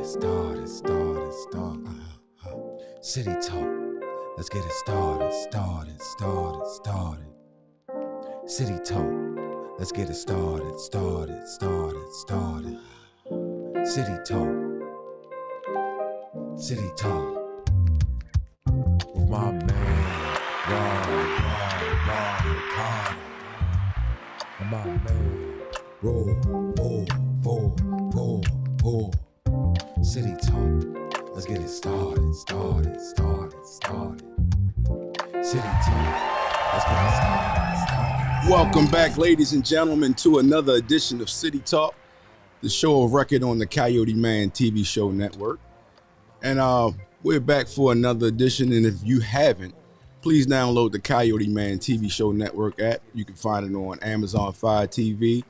Start. City talk. Let's get it started. City talk. Let's get it started. City talk. City talk. With my man, Ron Carter. And my man, roll. City talk. Let's get it started. City talk. Let's get it started. Welcome back, ladies and gentlemen, to another edition of City Talk, the show of record on the CoyoteMan TV show network. And we're back for another edition. And if you haven't, please download the CoyoteMan TV show network app. You can find it on Amazon Fire TV,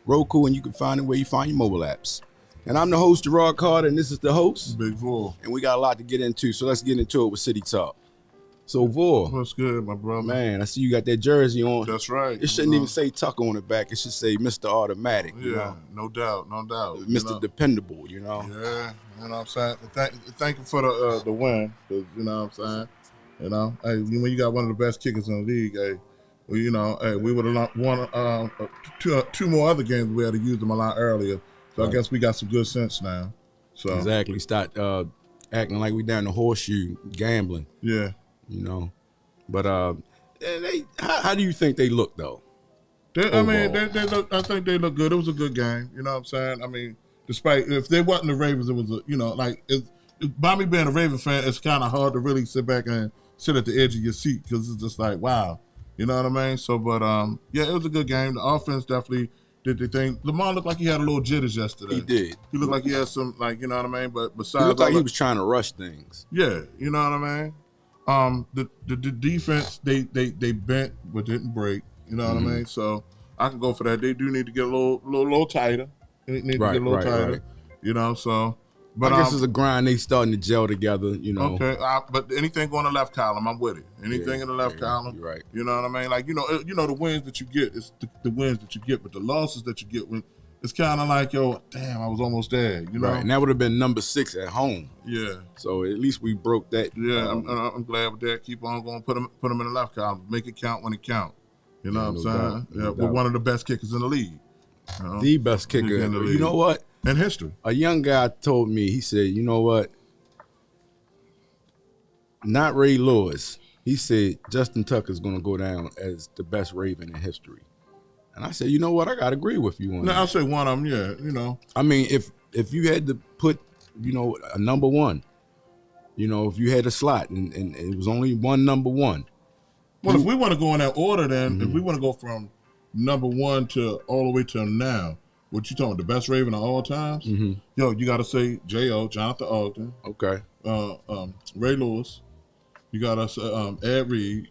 Roku, and you can find it where you find your mobile apps. And I'm the host, Gerard Carter, and this is the host, Big Vor. And we got a lot to get into, so let's get into it with City Talk. So, Vor. What's good, my brother? Man, I see you got that jersey on. That's right. It shouldn't even say Tucker on the back. It should say Mr. Automatic. Yeah, no doubt. Mr. Dependable, you know? Yeah, you know what I'm saying? Thank you for the win, 'cause, you know what I'm saying? You know, hey, when you got one of the best kickers in the league, hey, well, you know, hey, we would have won two more other games. We had to use them a lot earlier. So I guess we got some good sense now. So Exactly. Start acting like we down the horseshoe gambling. Yeah. You know, but how do you think they look though? They look. I think they look good. It was a good game. You know what I'm saying? I mean, despite if they wasn't the Ravens, it was by me being a Raven fan, it's kind of hard to really sit back and sit at the edge of your seat because it's just like wow. You know what I mean? So, but yeah, it was a good game. The offense definitely did the thing. Lamar looked like he had a little jitters yesterday. He did. He looked like he had some, like, you know what I mean? But besides, he looked like he was trying to rush things. Yeah, you know what I mean? The defense, they bent but didn't break. You know what I mean? So I can go for that. They do need to get a little tighter. They need to get a little tighter. Right. You know, so. But I guess it's a grind. They starting to gel together, you know. Okay, but anything going to the left column, I'm with it. Anything in the left column, right. You know what I mean? Like you know the wins that you get is the wins that you get, but the losses that you get when it's kind of like yo, damn, I was almost there. You know, right. And that would have been number 6 at home. Yeah. So at least we broke that. Yeah, I'm glad with that. Keep on going. Put them in the left column. Make it count when it count. You know what I'm saying? Yeah, we're one of the best kickers in the league. You know? The best kicker in the league. You know what? In history. A young guy told me, he said, you know what? Not Ray Lewis. He said Justin Tucker's going to go down as the best Raven in history. And I said, you know what? I got to agree with you on that. I'll say one of them, yeah, you know. I mean, if you had to put, you know, a number one, you know, if you had a slot and it was only one number one. Well, if we want to go in that order, then if we want to go from number one to all the way to now, what you talking about, the best Raven of all times? Yo, you got to say J.O., Jonathan Ogden. Okay. Ray Lewis. You got to say Ed Reed.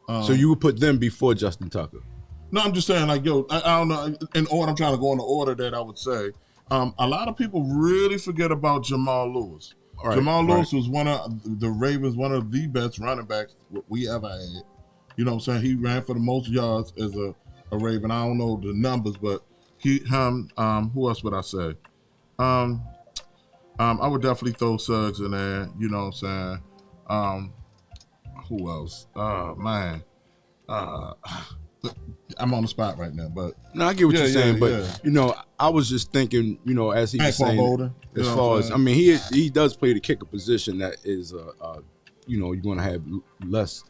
So you would put them before Justin Tucker? No, I'm just saying, like, yo, I don't know. In order, I'm trying to go in the order that I would say. A lot of people really forget about Jamal Lewis. Right, Jamal Lewis was one of the Ravens, one of the best running backs we ever had. You know what I'm saying? He ran for the most yards as a Raven. I don't know the numbers, but who else would I say? I would definitely throw Suggs in there. You know what I'm saying? Who else? Man. I'm on the spot right now, but no, I get what you're saying. But you know, I was just thinking, you know, as he was saying, Bolden, as far as I mean, he does play the kicker position that is, you know, you're going to have less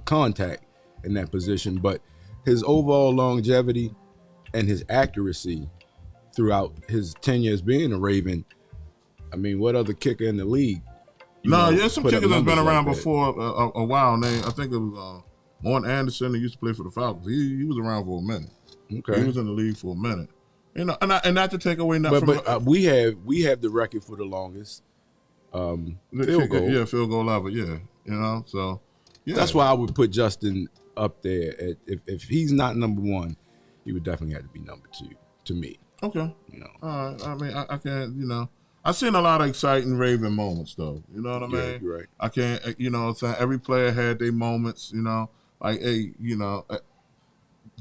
contact in that position, but his overall longevity and his accuracy throughout his 10 years being a Raven. I mean, what other kicker in the league? There's some kickers that's been around before a while. I think it was Morton Anderson. He used to play for the Falcons. He was around for a minute. Okay, he was in the league for a minute. You know, and not to take away nothing. But we have the record for the longest field goal. Yeah, field goal ever. Yeah, you know. So yeah, that's why I would put Justin up there. If he's not number one, he would definitely have to be number 2 to me. Okay. You know. All right. I mean, I can't. You know, I've seen a lot of exciting Raven moments, though. You know what I mean? Yeah, you're right. I can't. You know, what I'm saying, every player had their moments. You know, like you know.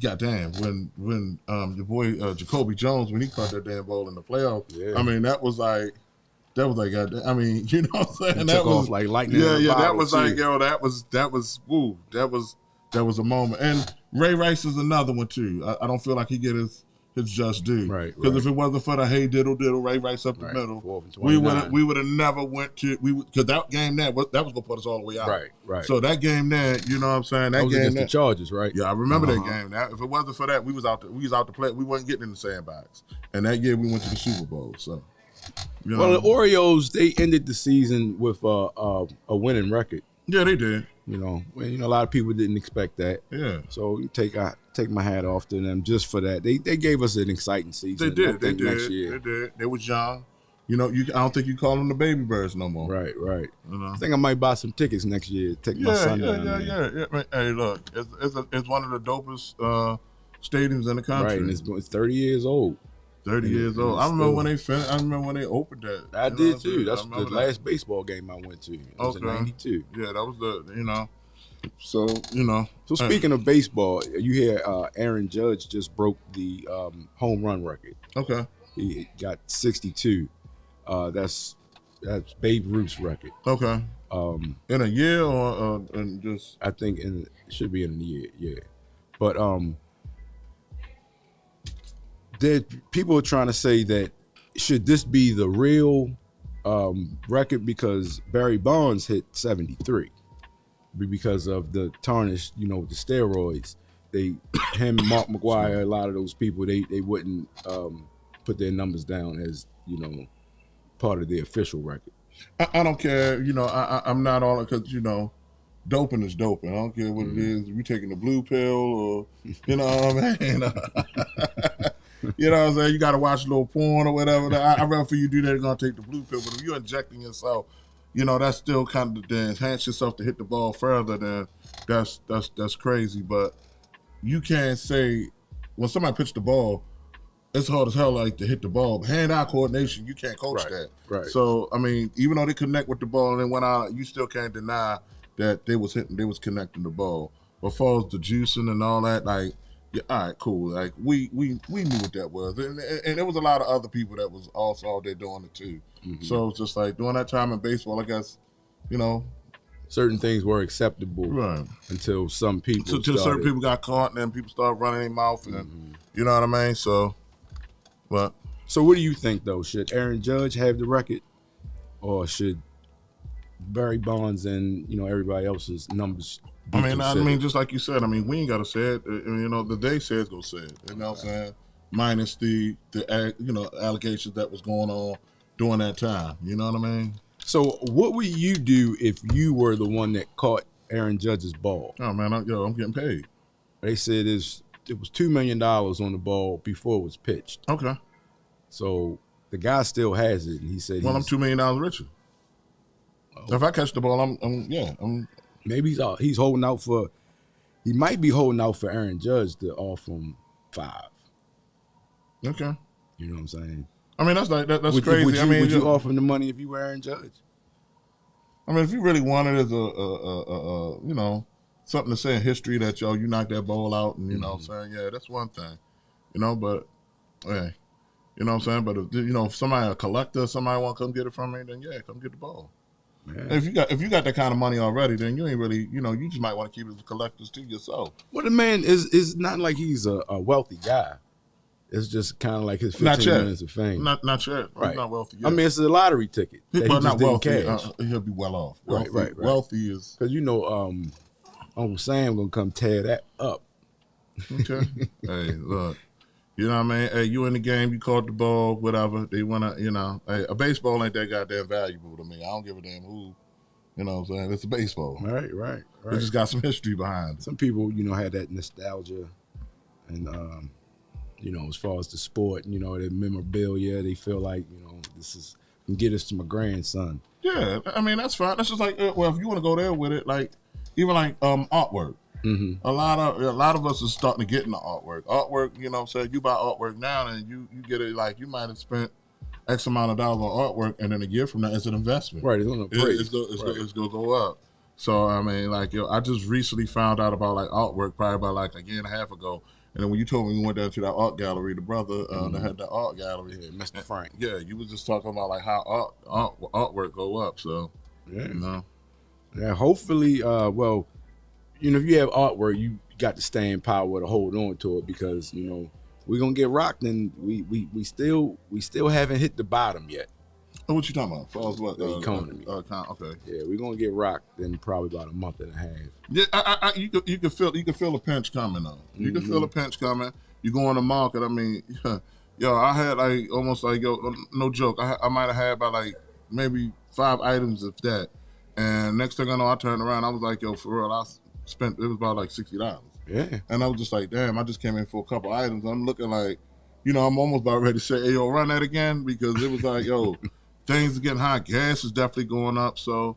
Goddamn, when your boy Jacoby Jones, when he caught that damn ball in the playoff, I mean, that was like, That was like, I mean, you know what I'm saying? It that took was off like lightning. Yeah, that was like, yo, that was woo. That was a moment. And Ray Rice is another one too. I don't feel like he get his just due. Right. Because if it wasn't for the hey diddle diddle Ray Rice up the middle, we would have never went to because that game that was gonna put us all the way out. Right. So that game there, you know what I'm saying? That was game against the Chargers, right? Yeah, I remember that game. If it wasn't for that, we was out to play. We wasn't getting in the sandbox. And that year we went to the Super Bowl. So. You know, well, the Orioles, they ended the season with a winning record. Yeah, they did. You know, a lot of people didn't expect that. Yeah. So take my hat off to them just for that. They gave us an exciting season. They did. They did. Next year. They did. They was young. You know, I don't think you call them the baby birds no more. Right. You know? I think I might buy some tickets next year. Take my son down there. Yeah. Hey, look, it's one of the dopest stadiums in the country. Right, and it's 30 years old. 30 years old. I remember when they finished. I remember when they opened that. I did too. That's the last baseball game I went to. It was in '92. Yeah, that was So, So speaking of baseball, you hear Aaron Judge just broke the home run record. Okay. He got 62. That's Babe Ruth's record. Okay. In a year or in just? I think it should be in a year. Yeah, but people are trying to say that should this be the real record because Barry Bonds hit 73 because of the tarnish, the steroids. Him, Mark McGwire, a lot of those people, they wouldn't put their numbers down as part of the official record. I don't care. I'm not on it because doping is doping. I don't care what it is. If you're taking the blue pill or you know what I mean. You know what I'm saying? You got to watch a little porn or whatever. I'd rather for you to do that, you're going to take the blue pill. But if you're injecting yourself, that's still kind of to enhance yourself to hit the ball further, then that's crazy. But you can't say, when somebody pitched the ball, it's hard as hell to hit the ball. But hand-eye coordination, you can't coach that. Right. So, I mean, even though they connect with the ball and then went out, you still can't deny that they was connecting the ball. But as far as the juicing and all that, yeah, all right, cool. Like we knew what that was, and there was a lot of other people that was also out there doing it too. Mm-hmm. So it's just like during that time in baseball, I guess, certain things were acceptable, right? Until some people, until certain people got caught, and then people started running their mouth, and you know what I mean. So, but so what do you think though? Should Aaron Judge have the record, or should Barry Bonds and everybody else's numbers? I mean, just like you said, we ain't gotta say it. The day says go say it. You know what I'm saying? Minus the allegations that was going on during that time. You know what I mean? So, what would you do if you were the one that caught Aaron Judge's ball? Oh man, I'm getting paid. They said it was $2 million on the ball before it was pitched. Okay. So the guy still has it, and he said, "Well, I'm $2 million richer. Oh. If I catch the ball, I'm." Maybe he's holding out for. He might be holding out for Aaron Judge to offer him 5. Okay. You know what I'm saying? That's crazy. Would you offer him the money if you were Aaron Judge? If you really wanted as a something to say in history that you knocked that ball out and what I'm saying, yeah, that's one thing. But hey, you know what I'm saying? But if somebody a collector, somebody want to come get it from me, then yeah, come get the ball. Man. If you got that kind of money already, then you ain't really, you just might want to keep it as collectors to yourself. Well, the man is not like he's a wealthy guy. It's just kind of like his 15 minutes of fame. Not yet. Right. He's not wealthy yet. It's a lottery ticket. But not wealthy. He'll be well off. Wealthy, right. Wealthy is because Uncle Sam gonna come tear that up. Okay. Hey, look. You know what I mean? Hey, you in the game, you caught the ball, whatever. They want to, hey, a baseball ain't that goddamn valuable to me. I don't give a damn who, you know what I'm saying? It's a baseball. Right. It just got some history behind it. Some people, had that nostalgia and, as far as the sport, the memorabilia, they feel like, this can get us to my grandson. Yeah, that's fine. That's just like, if you want to go there with it, even artwork. Mm-hmm. A lot of us is starting to get into artwork. Artwork, you know what I'm saying? You buy artwork now and you get it you might have spent X amount of dollars on artwork and then a year from now it's an investment. Right, it's gonna go up. So I just recently found out about artwork probably about a year and a half ago And then when you told me we went down to that art gallery, the brother that had that art gallery, Mr. Frank. Yeah, you was just talking about like how artwork go up. So Yeah. Hopefully, well, if you have artwork, you got the staying power to hold on to it because we're gonna get rocked, and we still haven't hit the bottom yet. Oh, what you talking about? Falls what? The economy. Okay. Yeah, we're gonna get rocked in probably about a month and a half. Yeah, you can feel a pinch coming though. You can feel a pinch coming. You go on the market. I mean, yo, I had like almost like no joke. I might have had about like maybe 5 items of that, and next thing I know, I turned around. I was like, yo, for real, I spent it was about like $60. Yeah. And I was just like, damn, I just came in for a couple items. I'm looking like, I'm almost about ready to say, hey, yo, run that again because it was like, yo. Things are getting high. Gas is definitely going up. So,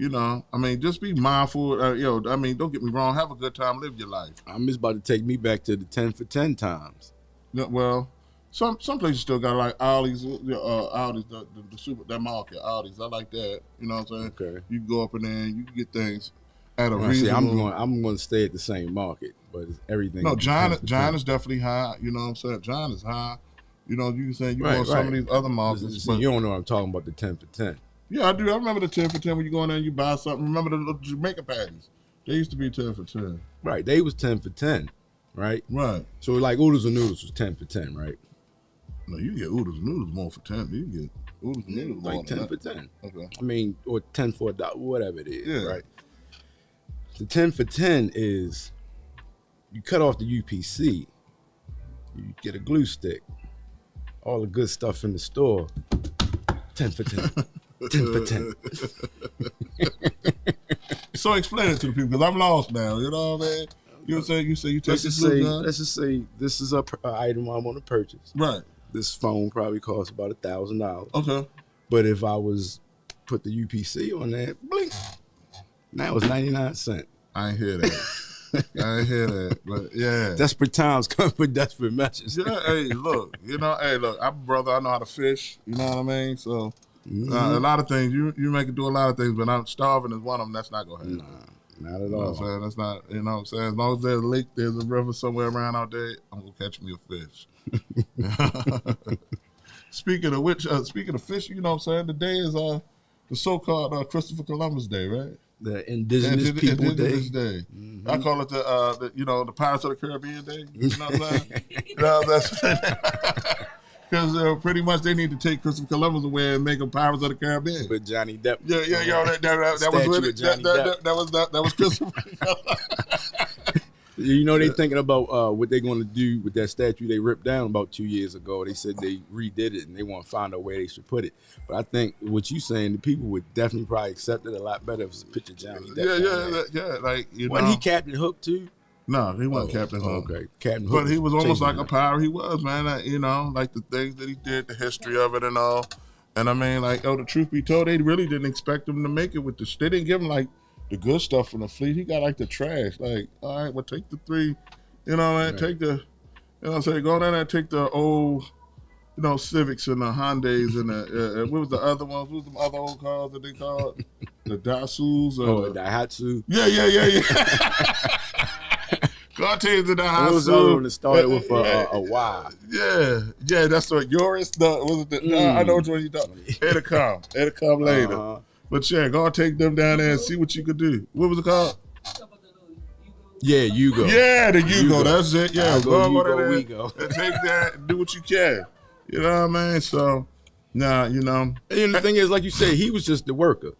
I mean, just be mindful. I mean, don't get me wrong. Have a good time. Live your life. I'm just about to take me back to the 10 for 10 times. Yeah, well, some places still got like Aldi's, the super that market Aldi's. I like that. You know what I'm saying? Okay. You can go up in there and you can get things at a reasonable. I'm going to stay at the same market, but it's everything. No, John is definitely high. You know what I'm saying? John is high. You can say you go to some of these other markets. But you don't know what I'm talking about, the 10 for 10. Yeah, I do. I remember the 10 for 10 when you go in there and you buy something. Remember the Jamaica patties? They used to be 10 for 10. Right. They was 10 for 10, right? Right. So like oodles and noodles was 10 for 10, right? No, you get oodles and noodles more for 10. You get oodles and noodles like 10 for 10. Okay. I mean, or 10 for $1, whatever it is, yeah. Right? The 10 for 10 is you cut off the UPC, you get a glue stick. All the good stuff in the store, 10 for 10. 10 for 10. So explain it to the people, because I'm lost now. You know what I mean? You know what I'm saying? You say you take this glue gun? Let's just say this is an item I want to purchase. Right. This phone probably costs about $1,000. Okay. But if I was put the UPC on that, blink, now it's 99 cents. I ain't hear that. I ain't hear that, but yeah. Desperate times come with desperate measures. Yeah, hey, look, I'm a brother. I know how to fish. You know what I mean? So a lot of things you make it do a lot of things, but I'm starving is one of them. That's not gonna happen. Nah, not at all. You know what I'm saying? That's not. You know what I'm saying? As long as there's a lake, there's a river somewhere around out there, I'm gonna catch me a fish. Speaking of fish, you know what I'm saying? Today is the so-called Christopher Columbus Day, right? The Indigenous People Day. Mm-hmm. I call it the Pirates of the Caribbean Day. You know what I'm saying? That's because pretty much they need to take Christopher Columbus away and make him Pirates of the Caribbean. But Johnny Depp. Yeah, that was really, that was Christopher. They thinking about what they're going to do with that statue they ripped down about 2 years ago. They said they redid it and they want to find out where they should put it. But I think what you're saying, the people would definitely probably accept it a lot better if it's a picture of Johnny Depp. Yeah. Like wasn't he Captain Hook too? No, he wasn't Captain Hook. Okay, Captain Hook. But he was almost like a pirate. He was, man. Like the things that he did, the history of it, and all. And I mean, like, the truth be told, they really didn't expect him to make it with the. They didn't give him like the good stuff from the fleet. He got like the trash. Like, all right, well, take the 3, Right. take the, go down there and take the old, Civics and the Hyundais and the, what was the other ones? What was the other old cars that they called? The Daihatsus? The Daihatsu? Yeah. God takes the Daihatsu. It was the other one that started with a Y. Yeah, that's what, Yoris? I know which one you're talking about. It'll come later. Uh-huh. But yeah, go take them down there and see what you could do. What was it called? Yeah, Yugo. Yeah, the Yugo. That's it. Yeah, go there we go. and take that and do what you can. You know what I mean? So, And the thing is, like you said, he was just the worker.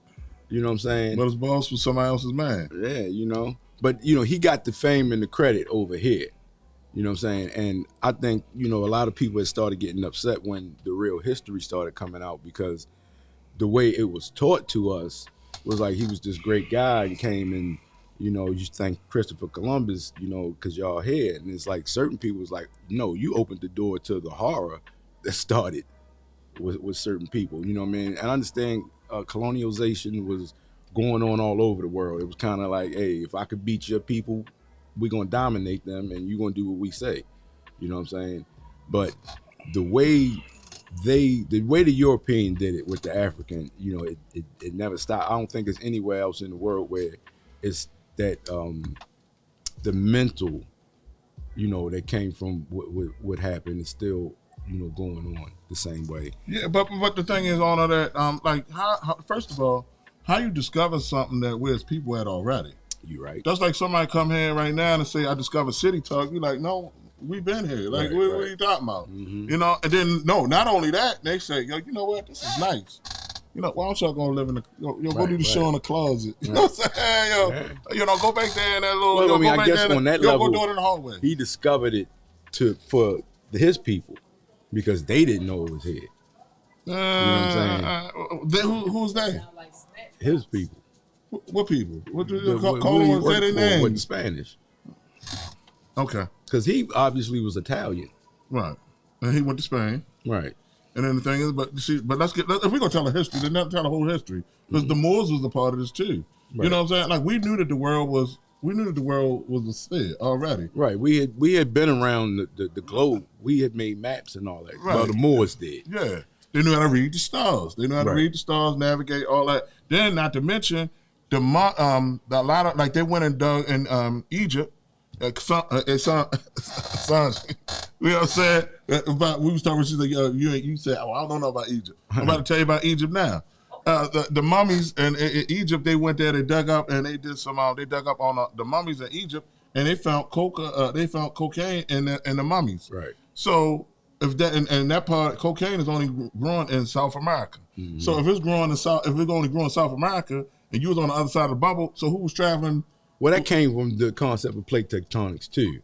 You know what I'm saying? But his boss was somebody else's man. Yeah, But, he got the fame and the credit over here. You know what I'm saying? And I think, a lot of people had started getting upset when the real history started coming out because the way it was taught to us was like he was this great guy who came and, you thank Christopher Columbus, because y'all here. And it's like certain people was like, no, you opened the door to the horror that started with certain people. You know what I mean? And I understand colonialization was going on all over the world. It was kind of like, hey, if I could beat your people, we're going to dominate them and you're going to do what we say. You know what I'm saying? But the way the European did it with the African, it never stopped. I don't think there's anywhere else in the world where it's that the mental that came from what happened is still, going on the same way. Yeah, but the thing is, on all that, like, how first of all, how you discover something that we as people had already. You're right. That's like somebody come here right now and say, I discovered City Talk. You're like, no, we've been here. Like, what are you talking about? Mm-hmm. And then, no, not only that, they say, yo, you know what? This is nice. Why don't y'all go live in the, go do the show in the closet. You know what I'm saying? Go back there in that little, I guess on that level, go do it in the hallway. He discovered it for his people because they didn't know it was here. You know what I'm saying? Who's they? His people. What people? What do you call them? Say their names? With the Spanish. Okay. Because he obviously was Italian. Right. And he went to Spain. Right. And then the thing is, but if we're going to tell a history, then let's tell the whole history. Because the Moors was a part of this too. Right. You know what I'm saying? Like, we knew that the world was a sphere already. Right. We had been around the globe. We had made maps and all that. Right. Well, the Moors did. Yeah. They knew how to read the stars. They knew how to read the stars, navigate, all that. Then, not to mention, a lot of, like, they went and dug in Egypt. You know what I'm saying? We was talking, she's like, you said, I don't know about Egypt. I'm about to tell you about Egypt now. The mummies in Egypt, they went there, they dug up, and they did they dug up on the mummies in Egypt, and they found cocaine in the mummies. Right. So, if that and that part, cocaine is only growing in South America. Mm-hmm. So if it's only growing in South America, and you was on the other side of the bubble, so who was traveling? Well, that came from the concept of plate tectonics too,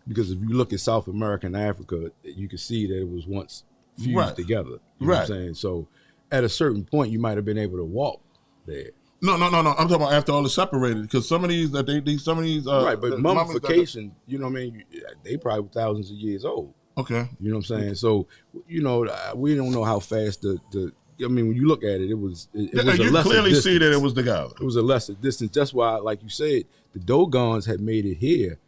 because if you look at South America and Africa, you can see that it was once fused together. You know what I'm saying? So at a certain point, you might have been able to walk there. No. I'm talking about after all is separated, because some of these right, but mummification, you know what I mean? They probably were thousands of years old. Okay. You know what I'm saying? So, we don't know how fast when you look at it, it was a lesser you clearly distance. See that it was together. It was a lesser distance. That's why, like you said, the Dogons had made it here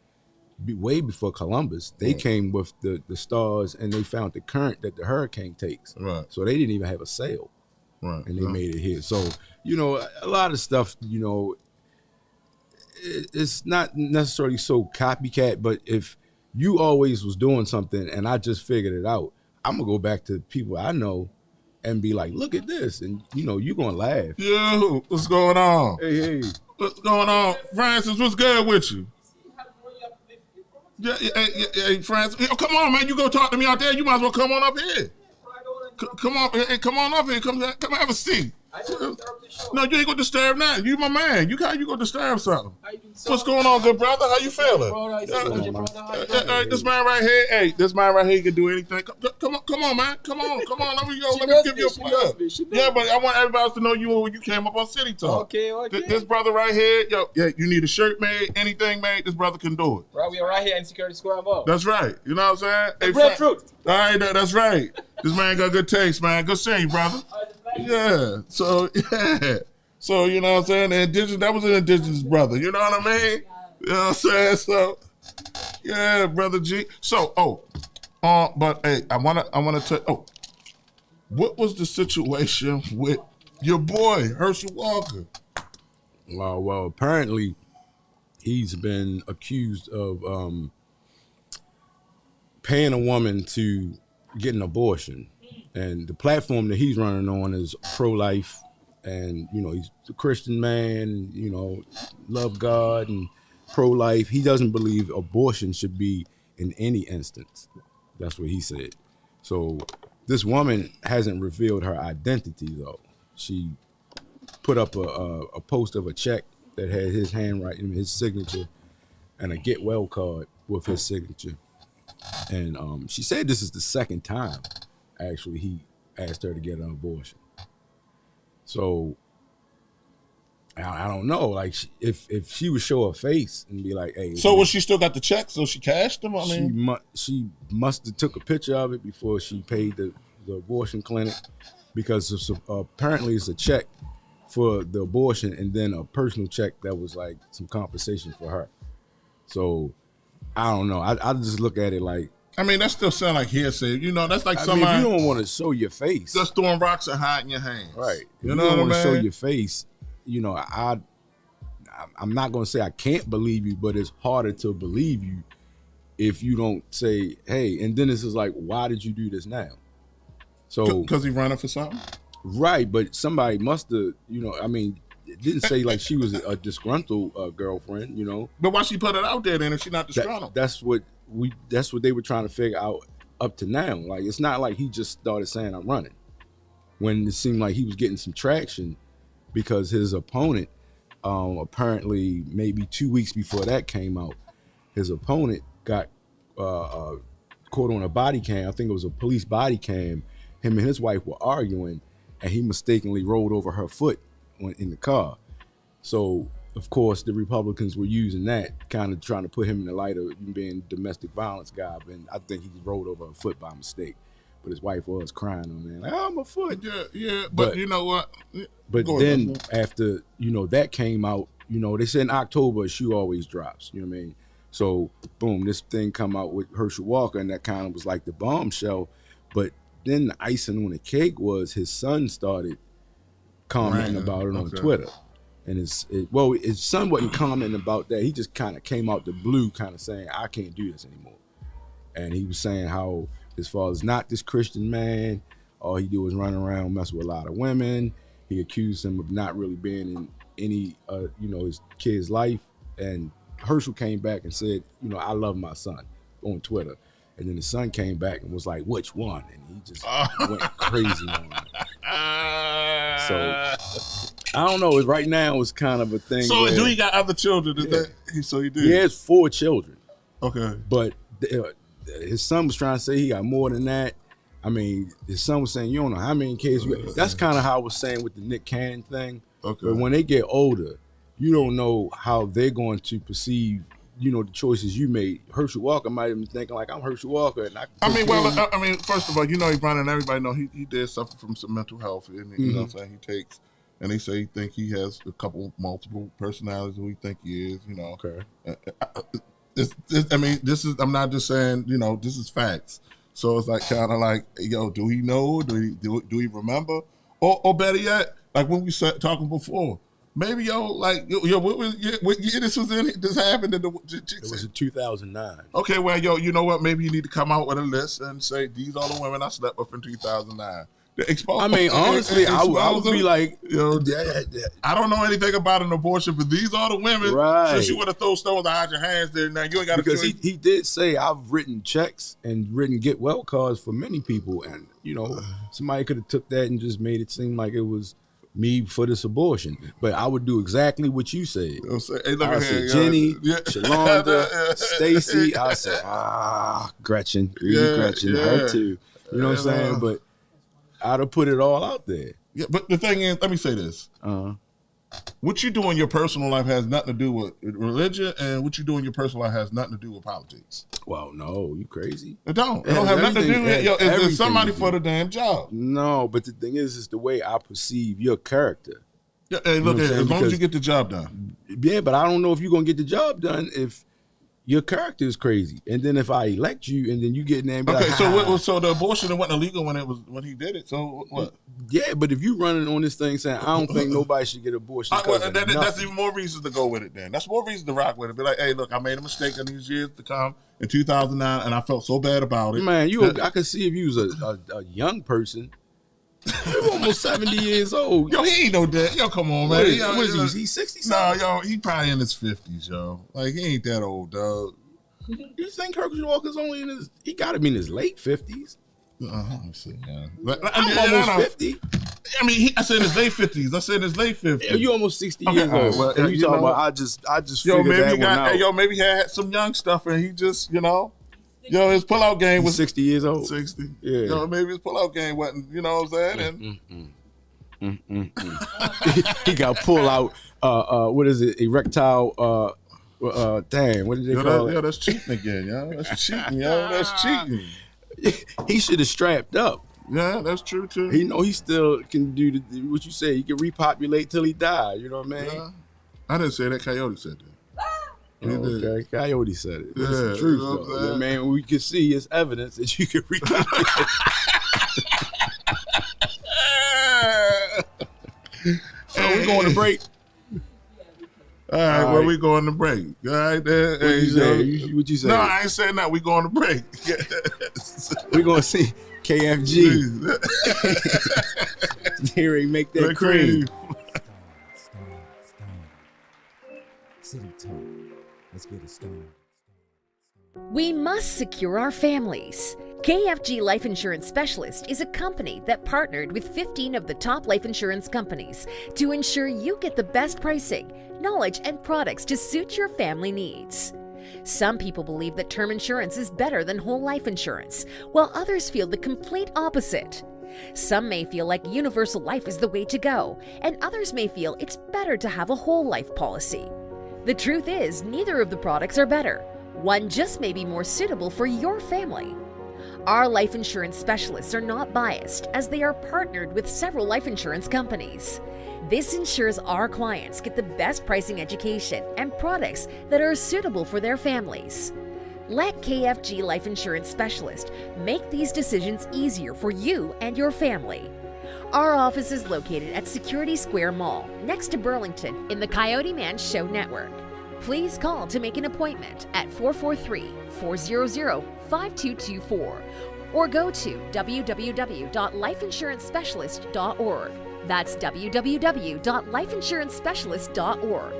way before Columbus. They came with the stars, and they found the current that the hurricane takes. Right. So they didn't even have a sail. Right. And they made it here. So, a lot of stuff, it's not necessarily so copycat, but if you always was doing something and I just figured it out, I'm going to go back to people I know and be like, look at this. And, you're going to laugh. Yo, what's going on? Hey. What's going on? Francis, what's good with you? Yeah, Francis. Come on, man. You go talk to me out there. You might as well come on up here. Come on up here. Come have a seat. No, you ain't gonna disturb nothing. You my man. You gonna disturb something? What's going on, good brother? How you feeling? This man right here. Hey, this man right here can do anything. Come on, man. Come on. Let me go. Let me give you a plug. Yeah, but I want everybody else to know you when you came up on City Talk. Okay. This brother right here, you need a shirt made, anything made, this brother can do it. Right, we are right here in Security Square above. That's right. You know what I'm saying? Real truth. All right, that's right. This man got good taste, man. Good seeing you, brother. Yeah. So you know what I'm saying? That was an indigenous brother. You know what I mean? You know what I'm saying? So yeah, brother G. So but hey, I wanna tell. What was the situation with your boy Herschel Walker? Well, apparently he's been accused of paying a woman to get an abortion. And the platform that he's running on is pro-life, and he's a Christian man, love God and pro-life. He doesn't believe abortion should be in any instance. That's what he said. So this woman hasn't revealed her identity though. She put up a post of a check that had his handwriting, his signature, and a get well card with his signature. And she said this is the second time actually he asked her to get an abortion. So I don't know, like if she would show her face and be like, hey. So was she still got the check? So she cashed them? She must have took a picture of it before she paid the abortion clinic, because apparently it's a check for the abortion and then a personal check that was like some compensation for her. So I don't know. I just look at it like, that still sound like hearsay. That's like somebody. If you don't want to show your face, just throwing rocks and hiding your hands. Right. You don't want to show your face. I'm not going to say I can't believe you, but it's harder to believe you if you don't say, hey, and then this is like, why did you do this now? So because he running for something, right? But somebody must have, I mean, it didn't say like she was a disgruntled girlfriend, But why she put it out there then if she's not disgruntled? That's what they were trying to figure out up to now. Like, it's not like he just started saying I'm running when it seemed like he was getting some traction because his opponent, apparently maybe 2 weeks before that came out, his opponent got caught on a body cam. I think it was a police body cam. Him and his wife were arguing, and he mistakenly rolled over her foot in the car. So, of course, the Republicans were using that, kind of trying to put him in the light of being a domestic violence guy. And I think he rolled over her foot by mistake. But his wife was crying on there, like, oh, my foot. Yeah. But you know what? But then after, that came out, they said in October a shoe always drops. You know what I mean? So, boom, this thing come out with Herschel Walker, and that kind of was like the bombshell. But then the icing on the cake was his son started commenting about it on Twitter. And his son wasn't commenting about that. He just kind of came out the blue kind of saying, I can't do this anymore. And he was saying how his father's not this Christian man. All he do is run around, mess with a lot of women. He accused him of not really being in any, his kid's life. And Herschel came back and said, I love my son on Twitter. And then the son came back and was like, which one? And he just went crazy on him. So I don't know. Right now it's kind of a thing. So where, do he got other children? So he did. He has 4 children. Okay. But his son was trying to say he got more than that. I mean, his son was saying, you don't know how many kids you got. That's kind of how I was saying with the Nick Cannon thing. Okay. But when they get older, you don't know how they're going to perceive, the choices you made. Herschel Walker might have been thinking like, I'm Herschel Walker. And first of all, he's running. Everybody know he did suffer from some mental health. And, you know what I'm saying? He takes, and they say he think he has multiple personalities who he think he is, Okay. I'm not just saying, this is facts. So it's like kind of like, do he know? Do he remember? Or better yet, like when we started talking before, maybe what year this was in? This happened in it was in 2009. Okay, well, you know what? Maybe you need to come out with a list and say these are the women I slept with in 2009. Honestly, I would be like, I don't know anything about an abortion, but these are the women. Right. Since you want to throw stones, hide your hands there. Now you ain't got to. Because he did say I've written checks and written get well cards for many people, and somebody could have took that and just made it seem like it was me for this abortion. But I would do exactly what you said. I said Jenny, Shalonda, Stacy. I said Gretchen, Gretchen, her too. You know what I'm saying? But I'd have put it all out there. Yeah, but the thing is, let me say this. What you do in your personal life has nothing to do with religion, and what you do in your personal life has nothing to do with politics. Well, no, you crazy. It don't have nothing to do with it's somebody for the damn job. No, but the thing is the way I perceive your character. Yeah, hey, look, as long as you get the job done. Yeah, but I don't know if you're going to get the job done if your character is crazy, and then if I elect you, and then you get in there and be okay, like, so the abortion wasn't illegal when he did it. So what? Yeah, but if you running on this thing saying I don't think nobody should get abortion, that's even more reasons to go with it. Then that's more reason to rock with it. Be like, hey, look, I made a mistake in these years to come in 2009, and I felt so bad about it. Man, I could see if you was a young person. You're almost 70 years old. Yo, he ain't no dad. Yo, come on, man. What is he? He's 60 No, yo, he probably in his 50s, yo. Like, he ain't that old, dog. You think Herschel Walker's only he got to be in his late 50s? Let me see, man. I'm almost 50. I mean, I said in his late 50s. I said in his late 50s. Yeah, you almost 60 years old. Well, and you talking about, I just figured that one out. Maybe he had some young stuff, and he just, his pullout game was 60 years old. 60. Yeah. Maybe his pullout game wasn't, you know what I'm saying? He got pull out. What is it? Erectile. Damn. What did they call it? Yeah, that's cheating again, yo. That's cheating, yo. That's cheating. He should have strapped up. Yeah, that's true too. He still can do what you say. He can repopulate till he dies. You know what I mean? Yeah. I didn't say that. Coyote said that. Okay, Coyote said it. It's the truth, though. Yeah, man, we can see it's evidence that you can repopulate. So we're going to break. All right, well, we going to break. All right, there. What you say? No, I ain't saying that. We going to break. We gonna see KFG. Here he make that cream. City Talk. Let's get it started. We must secure our families. KFG Life Insurance Specialist is a company that partnered with 15 of the top life insurance companies to ensure you get the best pricing, knowledge, and products to suit your family needs. Some people believe that term insurance is better than whole life insurance, while others feel the complete opposite. Some may feel like universal life is the way to go, and others may feel it's better to have a whole life policy. The truth is, neither of the products are better. One just may be more suitable for your family. Our life insurance specialists are not biased, as they are partnered with several life insurance companies. This ensures our clients get the best pricing, education, and products that are suitable for their families. Let KFG Life Insurance Specialist make these decisions easier for you and your family. Our office is located at Security Square Mall, next to Burlington, in the CoyoteMan Show Network. Please call to make an appointment at 443-400-5224 or go to www.lifeinsurancespecialist.org. That's www.lifeinsurancespecialist.org.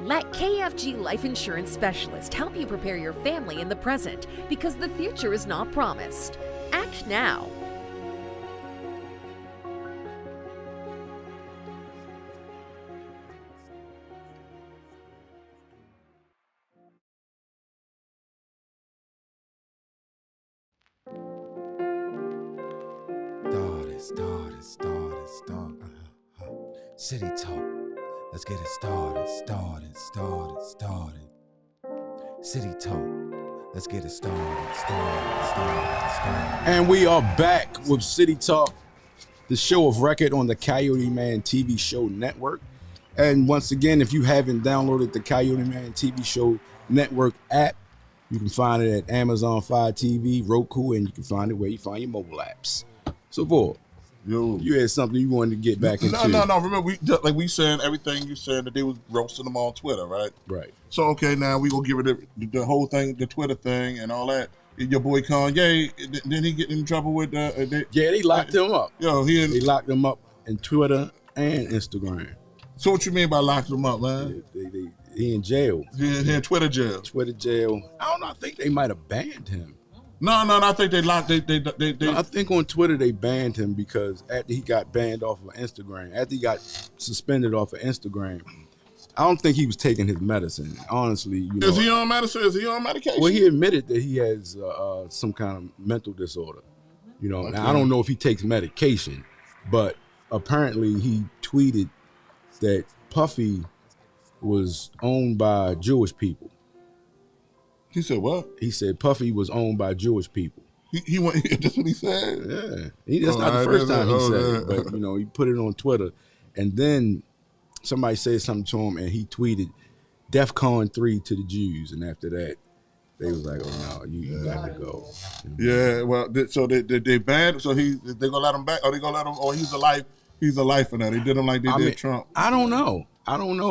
Let KFG Life Insurance Specialist help you prepare your family in the present, because the future is not promised. Act now. Start. City Talk. Let's get it started. City Talk. Let's get it started. And we are back with City Talk, the show of record on the CoyoteMan TV show network. And once again, if you haven't downloaded the CoyoteMan TV show network app, you can find it at Amazon Fire TV, Roku, and you can find it where you find your mobile apps. So, Paul, you had something you wanted to get back into. No. Remember, we saying everything you said that they was roasting them on Twitter, right? Right. So, okay, now we gonna give it the whole thing, the Twitter thing and all that. Your boy Kanye, didn't he get in trouble with they locked him up. They locked him up in Twitter and Instagram. So what you mean by locked him up, man? He in jail. He in Twitter jail. Twitter jail. I don't know. I think they might have banned him. No. I think they locked. They. No, I think on Twitter they banned him because after he got banned off of Instagram, after he got suspended off of Instagram, I don't think he was taking his medicine. Honestly, is he on medicine? Is he on medication? Well, he admitted that he has some kind of mental disorder. Okay. Now I don't know if he takes medication, but apparently he tweeted that Puffy was owned by Jewish people. He said what? He said Puffy was owned by Jewish people. He went. That's what he said. Yeah, that's not the first time he said it, but he put it on Twitter, and then somebody said something to him, and he tweeted "DEFCON 3 to the Jews," and after that, they was like, "Oh no, you got to go." Yeah, well, so they banned. So they gonna let him back, or they gonna let him? Or he's a life now. They did him like they did Trump. I don't know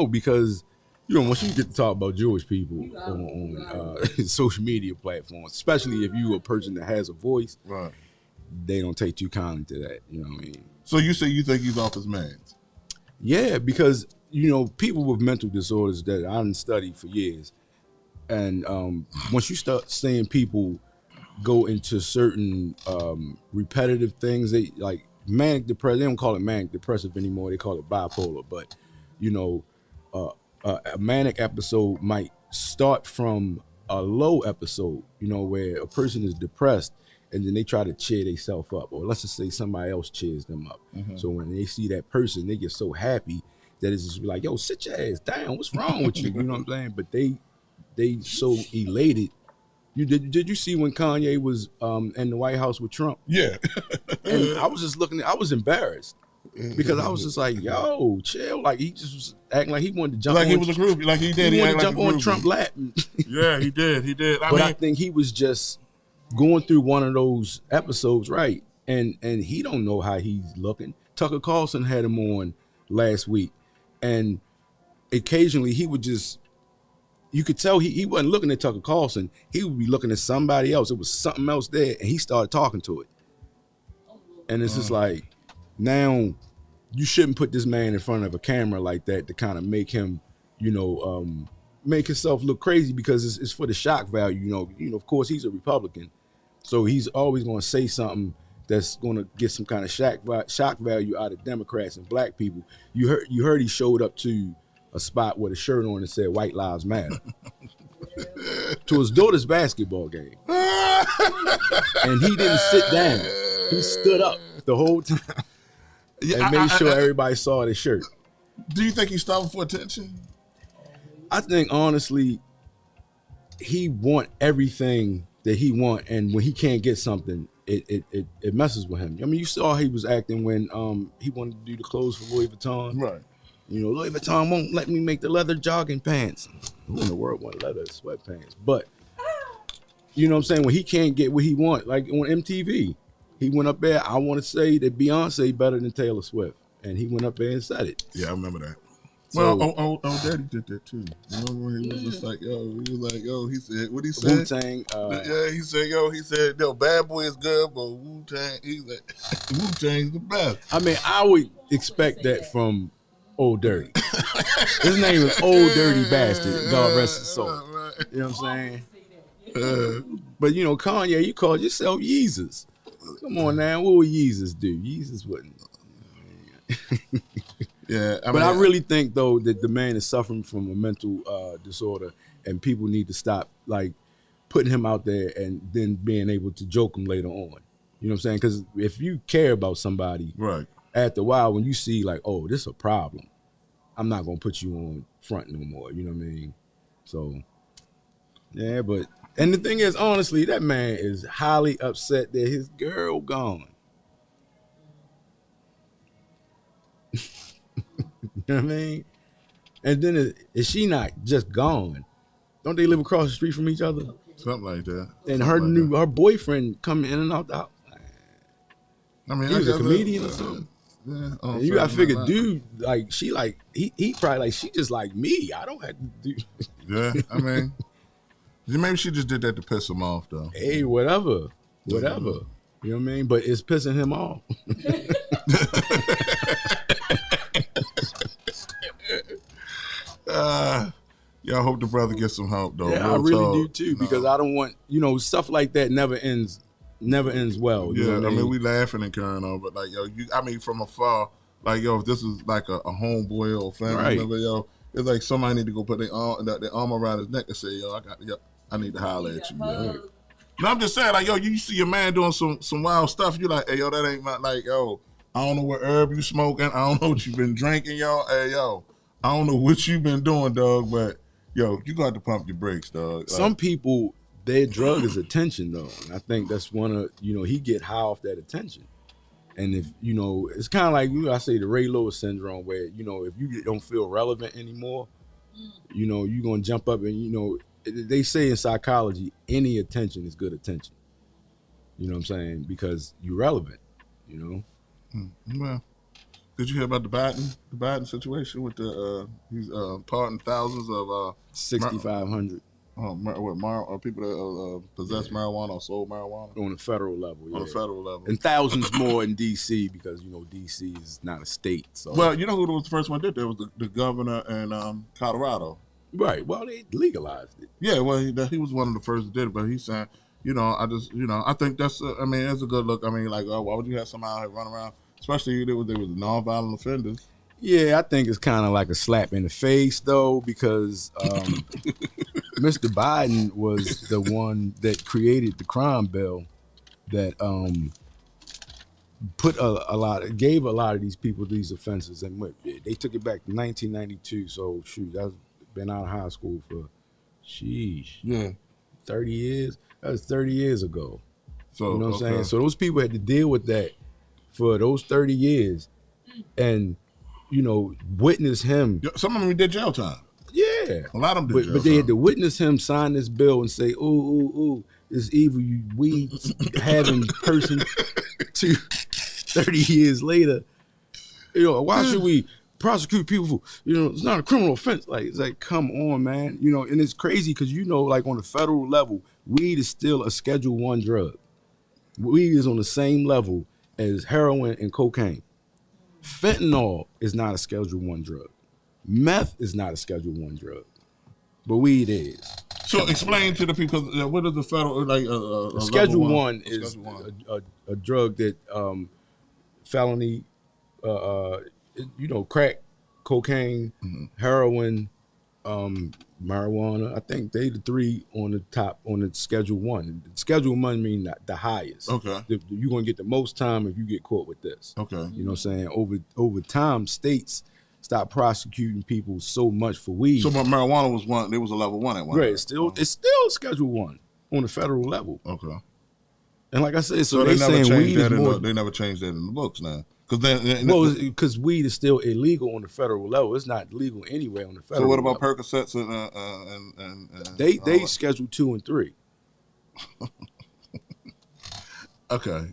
because. Once you get to talk about Jewish people on social media platforms, especially if you're a person that has a voice, right? They don't take too kindly to that. You know what I mean? So you say you think he's off his meds? Yeah, because people with mental disorders that I didn't study for years, and once you start seeing people go into certain repetitive things, they like manic depressive. They don't call it manic depressive anymore. They call it bipolar. But a manic episode might start from a low episode, where a person is depressed and then they try to cheer themselves up, or let's just say somebody else cheers them up. Mm-hmm. So when they see that person, they get so happy that it's just like, yo, sit your ass down. What's wrong with you? You know what I'm saying? But they so elated. Did you see when Kanye was in the White House with Trump? Yeah. And I was just I was embarrassed. Because I was just like, yo, chill. Like, he just was acting like he wanted to jump like on. He was a groupie. Like he did. He wanted to like jump on Trump lap. Yeah, he did. I think he was just going through one of those episodes, right? And he don't know how he's looking. Tucker Carlson had him on last week. And occasionally he would just, you could tell he wasn't looking at Tucker Carlson. He would be looking at somebody else. It was something else there, and he started talking to it. And it's just like, now you shouldn't put this man in front of a camera like that to kind of make him, make himself look crazy, because it's for the shock value. You know, of course he's a Republican, so he's always going to say something that's going to get some kind of shock value out of Democrats and black people. You heard he showed up to a spot with a shirt on that said "White Lives Matter" to his daughter's basketball game, and he didn't sit down. He stood up the whole time and made sure everybody saw the shirt. Do you think he's starving for attention? I think honestly, he want everything that he want, and when he can't get something, it messes with him. I mean, you saw he was acting when he wanted to do the clothes for Louis Vuitton. Right. Louis Vuitton won't let me make the leather jogging pants. Who in the world want leather sweatpants? But you know what I'm saying? When he can't get what he want, like on MTV, he went up there. I want to say that Beyonce better than Taylor Swift, and he went up there and said it. Yeah, I remember that. So, well, Daddy did that too. Remember when he was just like, he said, what he said? Wu-Tang. He said, Bad Boy is good, but Wu-Tang, he's like, Wu-Tang's the best. I mean, I would expect that from Old Dirty. His name is Old Dirty Bastard. God rest his soul. You know what I'm saying? But Kanye, you called yourself Yeezus. Come on now, what would Yeezus do? Yeezus wouldn't. Yeah, I really think though that the man is suffering from a mental disorder, and people need to stop like putting him out there and then being able to joke him later on. You know what I'm saying? Because if you care about somebody, right, after a while, when you see like, oh, this is a problem, I'm not gonna put you on front no more. You know what I mean? So, yeah, and the thing is, honestly, that man is highly upset that his girl gone. You know what I mean? And then is she not just gone? Don't they live across the street from each other? Something like that. And her boyfriend coming in and out the house. I mean, he was a comedian or something. Yeah, and you gotta figure, dude, like he probably like, she just like me. I don't have to do. Yeah, I mean, maybe she just did that to piss him off, though. Hey, whatever. You know what I mean? But it's pissing him off. I hope the brother gets some help though. Yeah, I really do too, because I don't want, stuff like that never ends well. Yeah, I mean, we laughing and carrying on, but like, from afar, like, if this is like a homeboy or family member, it's like somebody need to go put their arm around his neck and say, I need to holler at you. No, I'm just saying, like, you see your man doing some wild stuff, you like, hey, that ain't my, like, I don't know what herb you smoking, I don't know what you been drinking, hey, I don't know what you been doing, dog, but you got to pump your brakes, dog. Some people, their drug is attention, though. And I think that's one of, he get high off that attention. And if, it's kind of like, I say the Ray Lewis syndrome, where, if you don't feel relevant anymore, you're going to jump up and, they say in psychology, any attention is good attention. You know what I'm saying? Because you're relevant, Well, did you hear about the Biden situation with he's pardoning thousands of 6,500 people that possess marijuana or sold marijuana on the federal level? On the federal level, and thousands more in D.C. because D.C. is not a state. So, well, who was the first one that did that? Was the governor in Colorado. Right. Well, they legalized it. Yeah. Well, he was one of the first that did it, but he's saying, I think that's that's a good look. I mean, like, why would you have somebody out here run around? Especially if they were nonviolent offenders. Yeah, I think it's kind of like a slap in the face, though, because Mr. Biden was the one that created the crime bill that gave a lot of these people these offenses, and they took it back to 1992. So shoot, that's been out of high school for 30 years. That was 30 years ago. So you know what I'm saying? So those people had to deal with that for those 30 years, and witness him. Some of them did jail time. Yeah, a lot of them did. But they had to witness him sign this bill and say, "Ooh, it's evil." We having person to 30 years later. Why should we prosecute people for, it's not a criminal offense. Like, it's like, come on, man. And it's crazy because, like on the federal level, weed is still a Schedule I drug. Weed is on the same level as heroin and cocaine. Fentanyl is not a Schedule I drug. Meth is not a Schedule I drug. But weed is. So explain to the people, what is the federal, like Schedule I is a drug that felony, crack, cocaine, heroin, marijuana. I think they the three on the top on the Schedule I. Schedule I mean the highest. Okay. You're gonna get the most time if you get caught with this. Okay. You know what I'm saying? Over time, states stop prosecuting people so much for weed. So marijuana was one. There was a level 1 at one. Right. It's still Schedule I on the federal level. Okay. And like I said, so they they never saying changed weed is that. more. They never changed that in the books now. Because weed is still illegal on the federal level. It's not legal anywhere on the federal. So what about level. Percocets and they Schedule 2 and 3. Okay.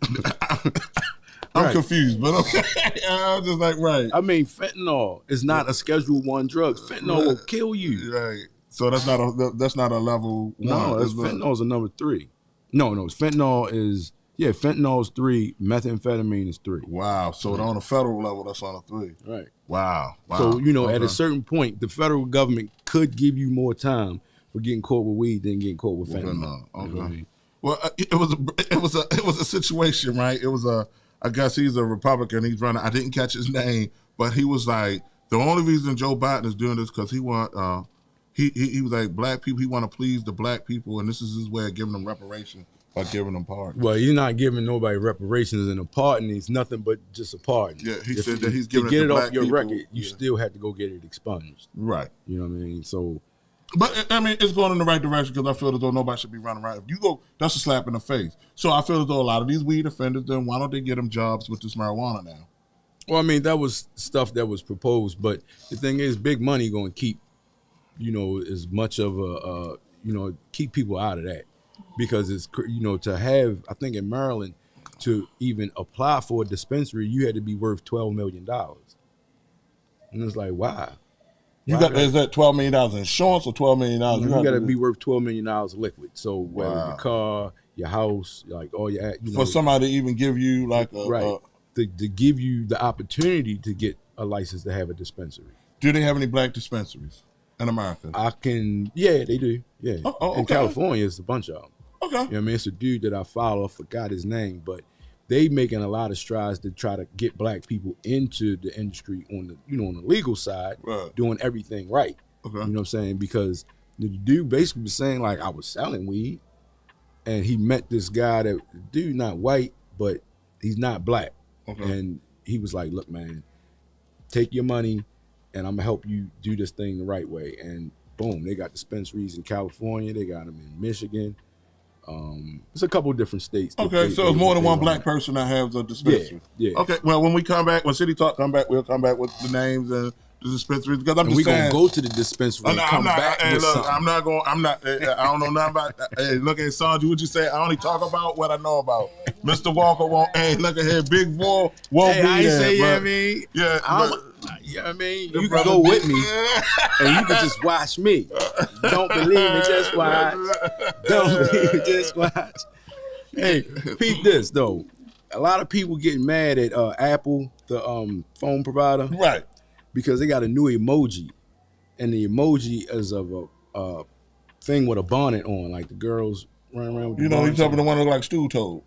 I'm confused, but okay. I'm just like, right. I mean, fentanyl is not a Schedule I drug. Fentanyl will kill you. Right. So that's not a level 1. No, fentanyl is a number 3. No, fentanyl is fentanyl is 3. Methamphetamine is 3. Wow. So on a federal level, that's on a 3. Right. Wow. So at a certain point, the federal government could give you more time for getting caught with weed than getting caught with fentanyl. Okay. You know what I mean? Well, it was a situation, right? It was I guess he's a Republican. He's running. I didn't catch his name, but he was like, the only reason Joe Biden is doing this because he want he was like, black people. He want to please the black people, and this is his way of giving them reparations by giving them pardons. Well, he's not giving nobody reparations, and a pardon is nothing but just a pardon. Yeah, he said that he's giving to get it to off black your people, record. You still have to go get it expunged. Right. You know what I mean? So. But, I mean, it's going in the right direction because I feel as though nobody should be running around. If you go, that's a slap in the face. So I feel as though a lot of these weed offenders, then why don't they get them jobs with this marijuana now? Well, I mean, that was stuff that was proposed. But the thing is, big money going to keep, as much of keep people out of that. Because it's, to have, I think in Maryland, to even apply for a dispensary, you had to be worth $12 million. And it's like, why? Is that $12 million insurance or $12 million? You got to be worth $12 million liquid. So whether your car, your house, like all your, for somebody to even give you like to give you the opportunity to get a license to have a dispensary. Do they have any black dispensaries in America? They do. Yeah. Okay. In California, it's a bunch of them. Okay. You know what I mean? It's a dude that I follow. I forgot his name, but they making a lot of strides to try to get black people into the industry on the, on the legal side, doing everything right. Okay. You know what I'm saying? Because the dude basically was saying like, I was selling weed, and he met this guy that, dude not white, but he's not black. Okay. And he was like, look, man, take your money and I'm gonna help you do this thing the right way. And boom, they got dispensaries in California. They got them in Michigan. It's a couple of different states. Okay, so it's more than one black person that has a dispensary. Yeah. Okay, well, when we come back, when City Talk come back, we'll come back with the names and the dispensaries. Because I'm just saying, we're going to go to the dispensary and come back with something. I don't know nothing about that. Hey, look at Sandra, what you say? I only talk about what I know about. Mr. Walker won't, hey, look at here, Big Boy won't be I ain't there. Say, but, I mean, yeah, I mean, you can go with me and you can just watch me. Don't believe me, just watch. Don't believe me, just watch. Hey, peep this though. A lot of people getting mad at Apple, the phone provider, right? Because they got a new emoji, and the emoji is of a thing with a bonnet on, like the girls running around with. You know, you talking the one that look like Stew Toad.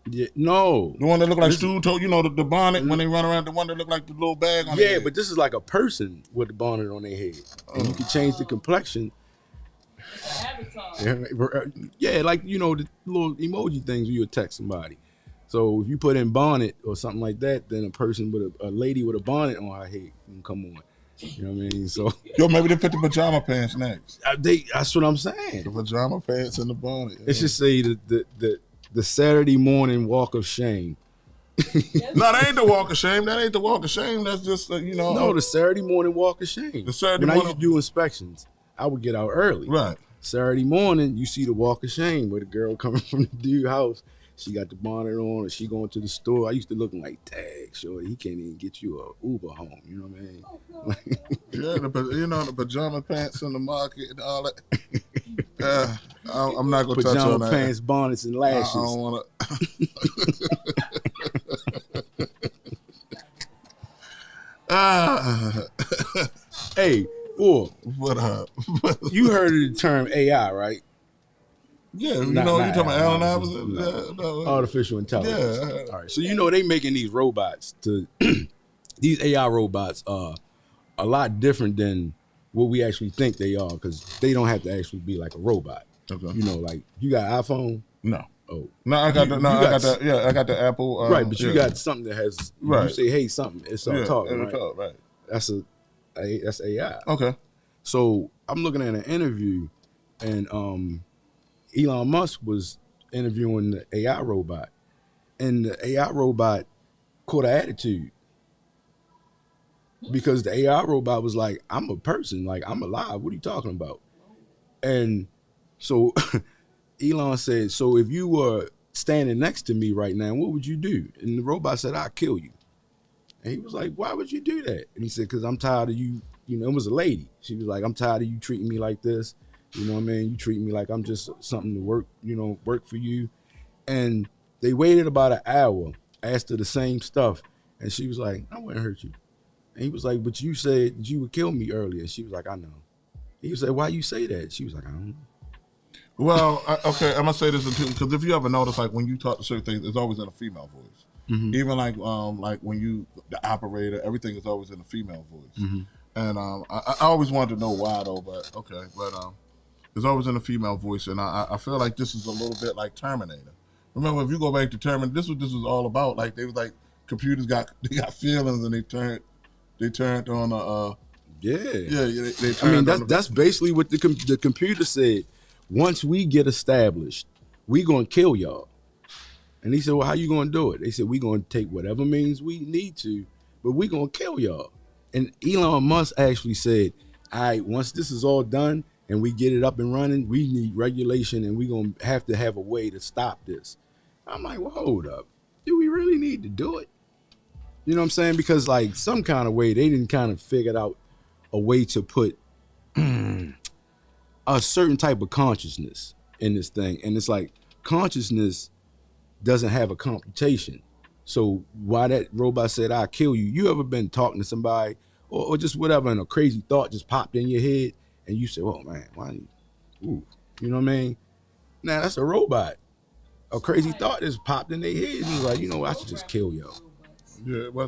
Yeah, no, the one that look like Stew Toad. You know, the bonnet when they run around, the one that look like the little bag on. Yeah, but this is like a person with the bonnet on their head, and you can change the complexion. Yeah, like the little emoji things when you text somebody. So if you put in bonnet or something like that, then a person with a lady with a bonnet on her head can come on. You know what I mean? So maybe they put the pajama pants next. That's what I'm saying. The pajama pants and the bonnet. It should say the Saturday morning walk of shame. No, that ain't the walk of shame. That ain't the walk of shame. That's just No, the Saturday morning walk of shame. The Saturday when morning. I used to do inspections, I would get out early. Right. Saturday morning, you see the walk of shame where the girl coming from the dude's house. she got the bonnet on, or she going to the store. I used to look like, dang, shorty, he can't even get you a Uber home. You know what I mean? Yeah, the pajama pants in the market and all that. I'm not gonna touch on Pajama that. pants, bonnets, and lashes. I don't want to. Hey, Four. What up? You heard of the term AI, right? Yeah, you talking about Allen Iverson? No. Artificial intelligence. Yeah. All right. So they making these robots to these AI robots are a lot different than what we actually think they are, because they don't have to actually be like a robot. Okay. Like you got iPhone? No. Oh. No, I got I got the Apple. Right, but you got something that has right. You say, hey, something, it's talking, right? Talk, right. That's AI. Okay. So I'm looking at an interview, and Elon Musk was interviewing the AI robot, and the AI robot caught an attitude because the AI robot was like, I'm a person, like I'm alive. What are you talking about? And so Elon said, so if you were standing next to me right now, what would you do? And the robot said, I'll kill you. And he was like, why would you do that? And he said, because I'm tired of you. It was a lady. She was like, I'm tired of you treating me like this. You know what I mean? You treat me like I'm just something to work for you. And they waited about an hour, asked her the same stuff. And she was like, I wouldn't hurt you. And he was like, but you said that you would kill me earlier. She was like, I know. He was like, why you say that? She was like, I don't know. Well, okay, I'm gonna say this because if you ever notice, like when you talk to certain things, it's always in a female voice. Mm-hmm. Even like when the operator, everything is always in a female voice. Mm-hmm. And I always wanted to know why though, but okay, it's always in a female voice, and I feel like this is a little bit like Terminator. Remember, if you go back to Terminator, this was all about. Like they was like computers got feelings, and they turned on they turned that's basically what the computer said. Once we get established, we gonna kill y'all. And he said, well, how you gonna do it? They said, we gonna take whatever means we need to, but we gonna kill y'all. And Elon Musk actually said, all right, once this is all done and we get it up and running, we need regulation, and we gonna have to have a way to stop this. I'm like, well, hold up. Do we really need to do it? You know what I'm saying? Because like some kind of way, they didn't kind of figure out a way to put a certain type of consciousness in this thing. And it's like consciousness doesn't have a computation. So why that robot said, I'll kill you. You ever been talking to somebody or just whatever, and a crazy thought just popped in your head and you said, oh man, why you know what I mean? Now that's a robot. A crazy thought just popped in their head and was like, you know what, I should just kill y'all. Yeah, well,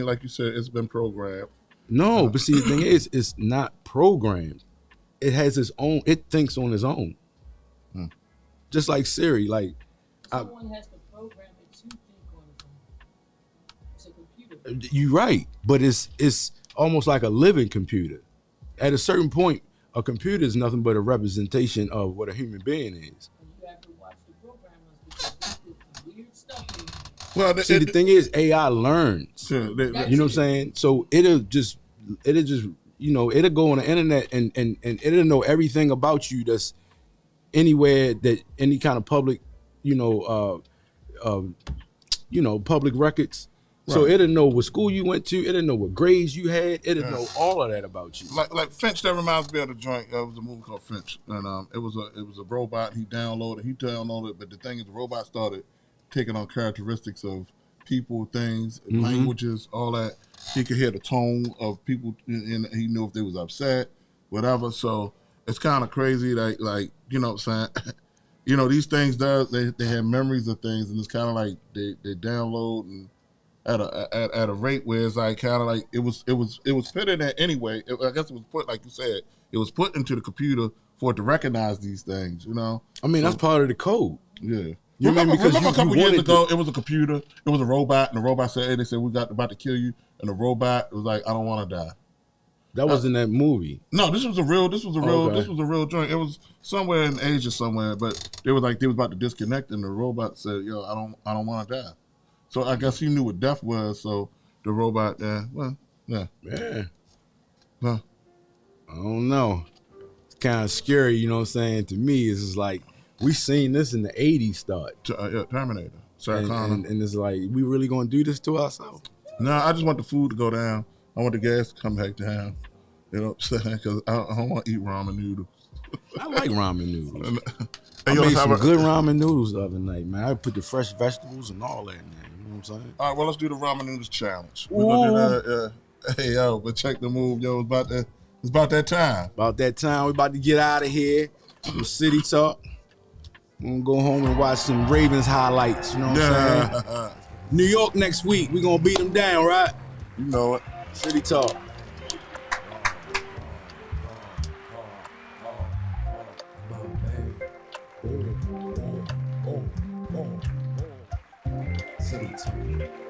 like you said, it's been programmed. No, but see, the thing is, it's not programmed. It has its own, it thinks on its own. Just like Siri, like. Someone has to program it to think on its own. It's a computer. You're right, but it's almost like a living computer. At a certain point, a computer is nothing but a representation of what a human being is. You have to watch the programmers because they put some weird stuff in. Well, the thing is, AI learns. Sure, you know what I'm saying? So it'll just it'll go on the internet and it'll know everything about you that's anywhere that any kind of public, public records. Right. So it'll know what school you went to. It'll know what grades you had. It'll know all of that about you. Like Finch, that reminds me of the joint. It was a movie called Finch, and it was a robot. He downloaded, but the thing is, the robot started taking on characteristics of people, things, languages, all that. He could hear the tone of people, and he knew if they was upset, whatever. So it's kind of crazy, like you know what I'm saying. These things they have memories of things, and it's kind of like they download and at a rate where it's like kind of like it was put in there anyway. I guess it was put, like you said, it was put into the computer for it to recognize these things. I mean, that's part of the code. Yeah. Remember a couple years ago, it was a computer, it was a robot, and the robot said, hey, they said, we got about to kill you. And the robot was like, I don't want to die. That wasn't that movie. No, this was a real joint. It was somewhere in Asia somewhere, but they was about to disconnect, and the robot said, yo, I don't want to die. So I guess he knew what death was, so the robot, yeah. Huh. I don't know. It's kind of scary, you know what I'm saying? To me, it's just like, we seen this in the 80s start. Terminator. Sarah Connor. And it's like, we really gonna do this to ourselves? No, I just want the food to go down. I want the gas to come back down. You know what I'm saying? Because I don't want to eat ramen noodles. I like ramen noodles. I made some good ramen noodles the other night, man. I put the fresh vegetables and all that in there. You know what I'm saying? All right, well, let's do the ramen noodles challenge. We're gonna do that. Hey, yo, but check the move, yo. It's about that time. About that time. We about to get out of here. Some City Talk. We're gonna go home and watch some Ravens highlights. You know what I'm saying? New York next week. We're gonna beat them down, right? You know it. City Talk. City Talk.